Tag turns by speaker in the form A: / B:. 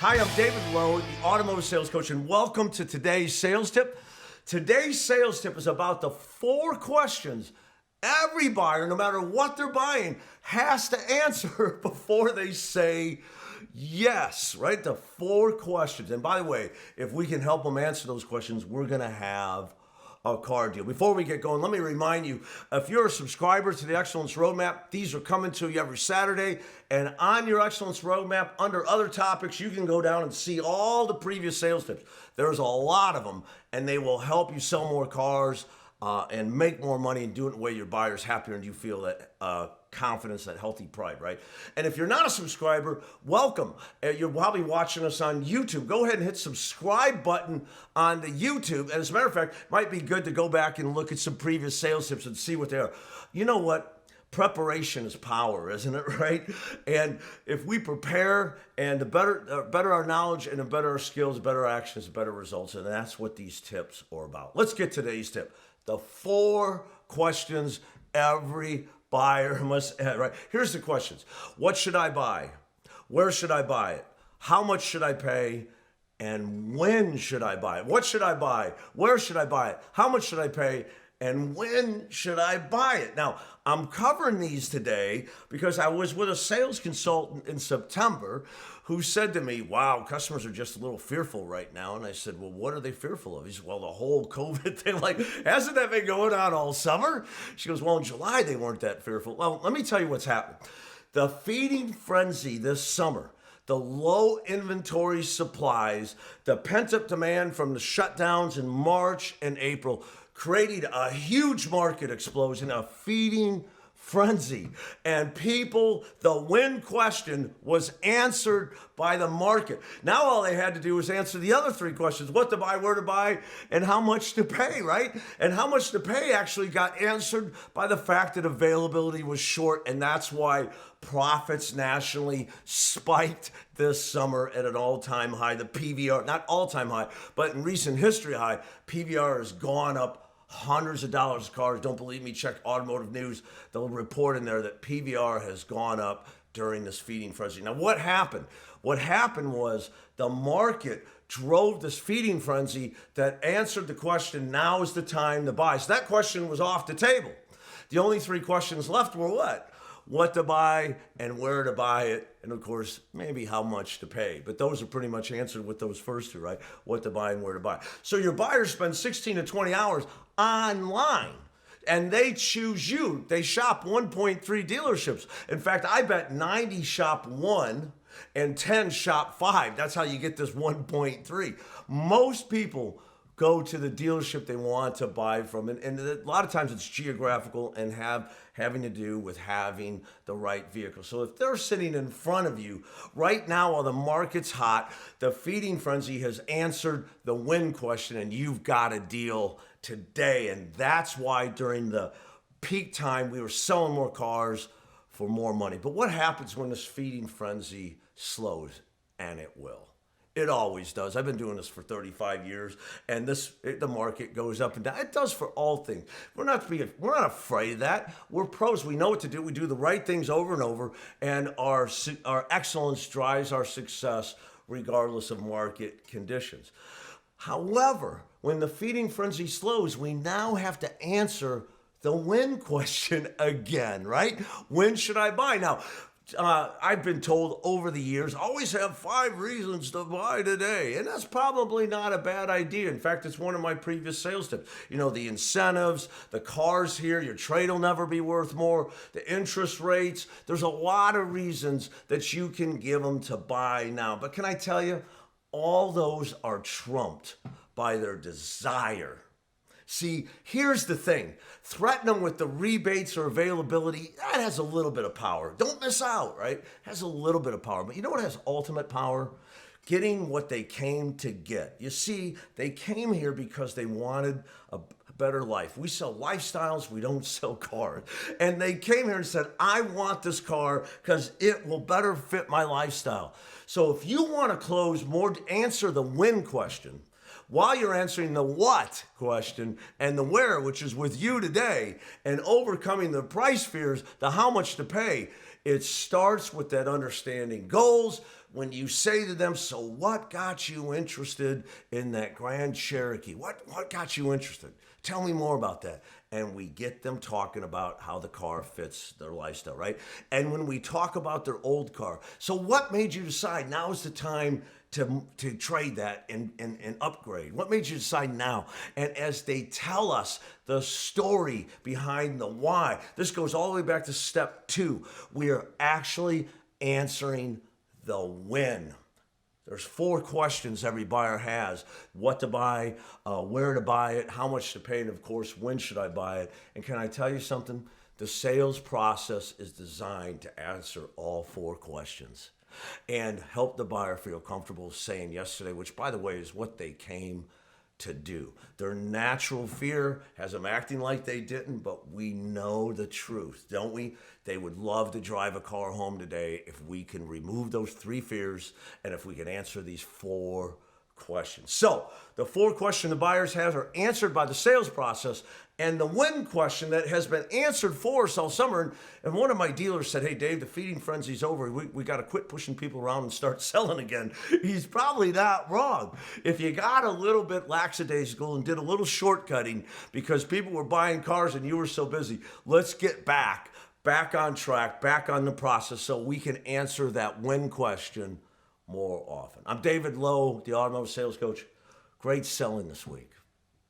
A: Hi, I'm David Lowe, the automotive sales coach, and welcome to today's sales tip. Today's sales tip is about the 4 questions every buyer, no matter what they're buying, has to answer before they say yes, right? The 4 questions. And by the way, if we can help them answer those questions, we're going to have a car deal. Before we get going, let me remind you, if you're a subscriber to the Excellence Roadmap, these are coming to you every Saturday. And on your Excellence Roadmap, under other topics, you can go down and see all the previous sales tips. There's a lot of them, and they will help you sell more cars and make more money and do it in a way your buyer's happier and you feel that confidence, that healthy pride, right? And if you're not a subscriber, welcome. You're probably watching us on YouTube. Go ahead and hit subscribe button on the YouTube. And as a matter of fact, it might be good to go back and look at some previous sales tips and see what they are. You know what? Preparation is power, isn't it, right? And if we prepare, and the better our knowledge and the better our skills, the better our actions, the better results. And that's what these tips are about. Let's get to today's tip. The 4 questions every buyer must, right? Here's the questions. What should I buy? Where should I buy it? How much should I pay? And when should I buy it? What should I buy? Where should I buy it? How much should I pay? And when should I buy it? Now, I'm covering these today because I was with a sales consultant in September who said to me, wow, customers are just a little fearful right now. And I said, well, what are they fearful of? He said, well, the whole COVID thing, like, hasn't that been going on all summer? She goes, well, in July, they weren't that fearful. Well, let me tell you what's happened. The feeding frenzy this summer, the low inventory supplies, the pent-up demand from the shutdowns in March and April created a huge market explosion, a feeding frenzy. And people, the when question was answered by the market. Now all they had to do was answer the other 3 questions: what to buy, where to buy, and how much to pay, right? And how much to pay actually got answered by the fact that availability was short, and that's why profits nationally spiked this summer at an all-time high. The PVR, not all-time high, but in recent history high, PVR has gone up hundreds of dollars of cars. Don't believe me? Check Automotive News. They'll report in there that PVR has gone up during this feeding frenzy. Now, what happened? What happened was the market drove this feeding frenzy that answered the question, now is the time to buy. So that question was off the table. The only 3 questions left were what? What to buy and where to buy it, and of course, maybe how much to pay. But those are pretty much answered with those first 2, right? What to buy and where to buy. So your buyers spend 16 to 20 hours online, and they choose you. They shop 1.3 dealerships. In fact, I bet 90 shop 1 and 10 shop 5. That's how you get this 1.3. Most people go to the dealership they want to buy from. And a lot of times it's geographical and having to do with having the right vehicle. So if they're sitting in front of you right now while the market's hot, the feeding frenzy has answered the when question, and you've got a deal today. And that's why during the peak time, we were selling more cars for more money. But what happens when this feeding frenzy slows? And it will. It always does. I've been doing this for 35 years, and the market goes up and down. It does for all things. We're not afraid of that. We're pros. We know what to do. We do the right things over and over, and our excellence drives our success regardless of market conditions. However, when the feeding frenzy slows, we now have to answer the when question again, right? When should I buy? Now, I've been told over the years, always have 5 reasons to buy today. And that's probably not a bad idea. In fact, it's one of my previous sales tips. You know, the incentives, the cars here, your trade will never be worth more, the interest rates. There's a lot of reasons that you can give them to buy now. But can I tell you, all those are trumped by their desire. See, here's the thing. Threaten them with the rebates or availability, that has a little bit of power. Don't miss out, right? It has a little bit of power. But you know what has ultimate power? Getting what they came to get. You see, they came here because they wanted a better life. We sell lifestyles, we don't sell cars. And they came here and said, I want this car because it will better fit my lifestyle. So if you want to close more, answer the when question, while you're answering the what question and the where, which is with you today, and overcoming the price fears, the how much to pay. It starts with that understanding goals. When you say to them, so what got you interested in that Grand Cherokee? What got you interested? Tell me more about that. And we get them talking about how the car fits their lifestyle, right? And when we talk about their old car, so what made you decide now is the time to trade that and upgrade? What made you decide now? And as they tell us the story behind the why, this goes all the way back to step 2. We are actually answering the when. There's 4 questions every buyer has: what to buy, where to buy it, how much to pay, and of course, when should I buy it? And can I tell you something? The sales process is designed to answer all 4 questions and help the buyer feel comfortable saying yes today, which, by the way, is what they came to do. Their natural fear has them acting like they didn't, but we know the truth, don't we? They would love to drive a car home today if we can remove those 3 fears and if we can answer these 4 questions. So the 4 questions the buyers have are answered by the sales process, and the when question that has been answered for us all summer. And one of my dealers said, hey, Dave, the feeding frenzy's over. We got to quit pushing people around and start selling again. He's probably not wrong. If you got a little bit lackadaisical and did a little shortcutting because people were buying cars and you were so busy, let's get back on track, back on the process so we can answer that when question more often. I'm David Lowe, the Automotive Sales Coach. Great selling this week.